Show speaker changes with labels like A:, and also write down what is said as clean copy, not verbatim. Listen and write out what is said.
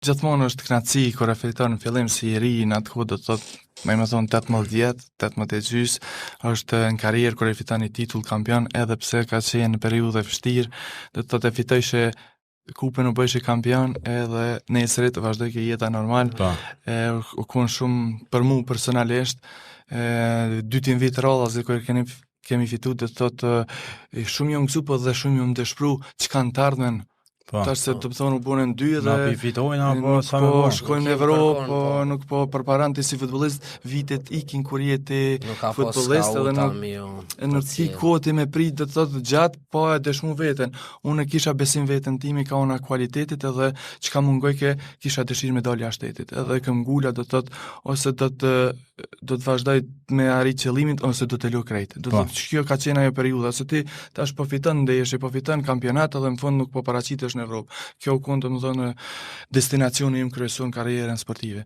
A: Gjithmonë është kënaqësi kur e fiton në fillim si i ri në atë kohë do të thotë më thon 18 vjet, 18 e gjys, është në karrierë kur e fiton një titull kampion edhe pse ka qenë në periudhë vështirë, do të thotë e fitojshe kupën u bëjshe kampion edhe nesërit vazhdoj ke jeta normal.
B: Po.
A: U kon shumë për mu personalisht, dytin vit rradh kur kemi fitu do të thotë shumë ju mësu po dhe shumë ju më dëshpru çka në të ardhmen. Tash se të thonë u bënen dy dhe
B: fitojnë apo
A: nuk
B: sa
A: po
B: më
A: shkojnë në Evropë, po nuk po përparan ti si futbollist vitet ikin kur je ti futbollist edhe në ti kohë ti me prit do të thotë gjatë po e dëshmu veten. Unë kisha besim veten time ka ona kualitetit edhe çka mungoj ke kisha dëshirë me dalë jashtë shtetit. Edhe kë ngula do të thotë ose do të vazhdoj me arrit qëllimin ose do të lë krejt. Do të thotë kjo ka qenë ajo periudha se ti tash po fiton ndeshje, po fiton kampionat edhe në fund nuk po paraqitesh në Evropë. Kjo u kon domethënë destinacioni im kryesor në karrierën sportive.